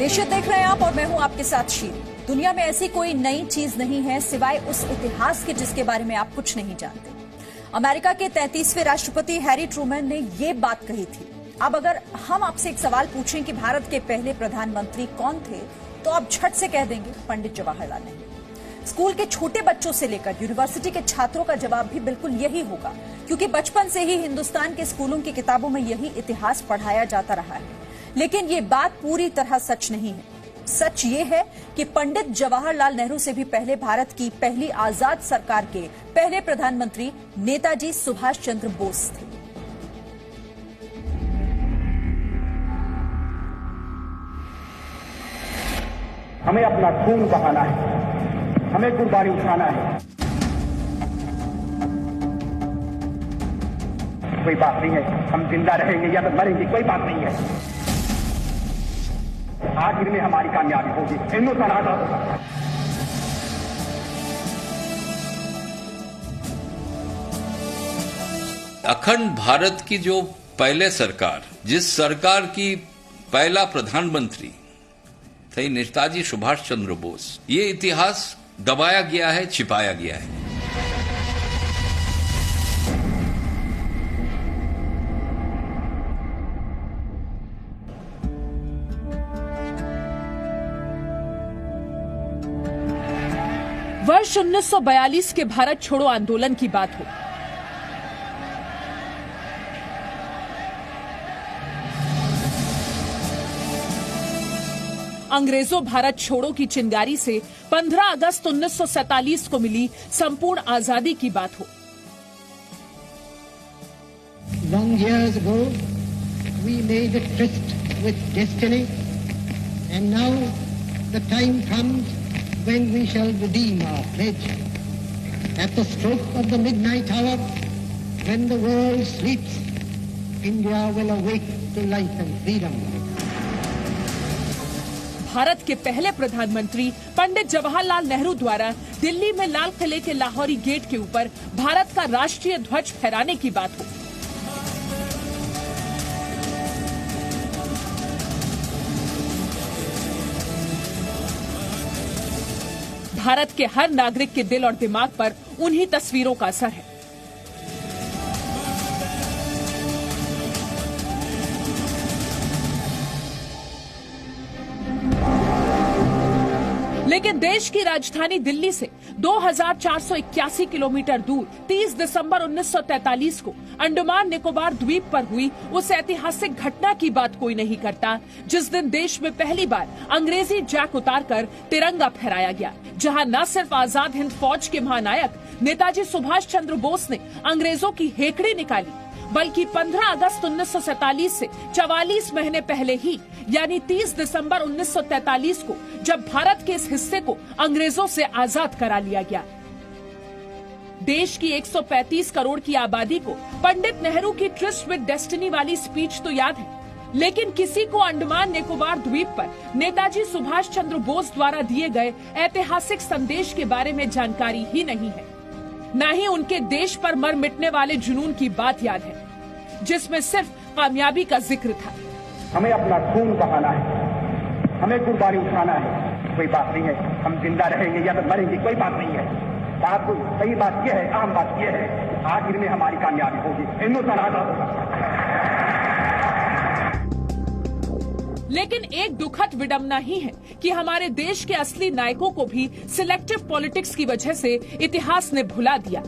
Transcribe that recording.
देश देख रहे हैं आप और मैं हूं आपके साथ शील। दुनिया में ऐसी कोई नई चीज नहीं है सिवाय उस इतिहास के जिसके बारे में आप कुछ नहीं जानते। अमेरिका के 33वें राष्ट्रपति हैरी ट्रूमैन ने ये बात कही थी। अब अगर हम आपसे एक सवाल पूछें कि भारत के पहले प्रधानमंत्री कौन थे, तो आप झट से कह देंगे पंडित जवाहरलाल नेहरू। स्कूल के छोटे बच्चों से लेकर यूनिवर्सिटी के छात्रों का जवाब भी बिल्कुल यही होगा, क्योंकि बचपन से ही हिंदुस्तान के स्कूलों की किताबों में यही इतिहास पढ़ाया जाता रहा है। लेकिन ये बात पूरी तरह सच नहीं है। सच ये है कि पंडित जवाहरलाल नेहरू से भी पहले भारत की पहली आजाद सरकार के पहले प्रधानमंत्री नेताजी सुभाष चंद्र बोस थे। हमें अपना खून बहाना है, हमें गुब्बारे उठाना है। कोई बात नहीं है, हम जिंदा रहेंगे या तो मरेंगे, कोई बात नहीं है। आखिर में हमारी कामयाबी होगी, हिंदुस्तान आजाद होगा। अखंड भारत की जो पहले सरकार, जिस सरकार की पहला प्रधानमंत्री थे नेताजी सुभाष चंद्र बोस, ये इतिहास दबाया गया है, छिपाया गया है। वर्ष 1942 के भारत छोड़ो आंदोलन की बात हो। अंग्रेजों भारत छोड़ो की चिंगारी से 15 अगस्त 1947 को मिली संपूर्ण आजादी की बात हो। Long years ago, we made a tryst with destiny, and now the time comes when we shall redeem our pledge. At the stroke of the midnight hour, when the world sleeps, India will awake to life and freedom. Bharat के पहले प्रधानमंत्री पंडित जवाहरलाल नेहरू द्वारा दिल्ली में लाल किले के Lahori gate के ऊपर भारत का राष्ट्रीय ध्वज फहराने की बात हो। भारत के हर नागरिक के दिल और दिमाग पर उन्हीं तस्वीरों का असर है। लेकिन देश की राजधानी दिल्ली से 2481 किलोमीटर दूर 30 दिसंबर 1943 को अंडमान निकोबार द्वीप पर हुई उस ऐतिहासिक घटना की बात कोई नहीं करता, जिस दिन देश में पहली बार अंग्रेजी जैक उतारकर तिरंगा फहराया गया, जहां न सिर्फ आजाद हिंद फौज के महानायक नेताजी सुभाष चंद्र बोस ने अंग्रेजों की हेकड़ी निकाली, बल्कि 15 अगस्त 1947 से 44 महीने पहले ही यानी 30 दिसंबर 1943 को जब भारत के इस हिस्से को अंग्रेजों से आजाद करा लिया गया। देश की 135 करोड़ की आबादी को पंडित नेहरू की ट्रिस्ट विद डेस्टिनी वाली स्पीच तो याद है, लेकिन किसी को अंडमान निकोबार द्वीप पर नेताजी सुभाष चंद्र बोस द्वारा दिए गए ऐतिहासिक संदेश के बारे में जानकारी ही नहीं है। न ही उनके देश पर मर मिटने वाले जुनून की बात याद है, जिसमें सिर्फ कामयाबी का जिक्र था। हमें अपना खून बहाना है, हमें गुब्बारे उठाना है। कोई बात नहीं है, हम जिंदा रहेंगे या तो मरेंगे, कोई बात नहीं है। बात तो सही बात यह है, आम बात यह है, आखिर में हमारी कामयाबी होगी, हिंदुस्तान आजाद होगा। लेकिन एक दुखद विडंबना ही है कि हमारे देश के असली नायकों को भी सिलेक्टिव पॉलिटिक्स की वजह से इतिहास ने भुला दिया।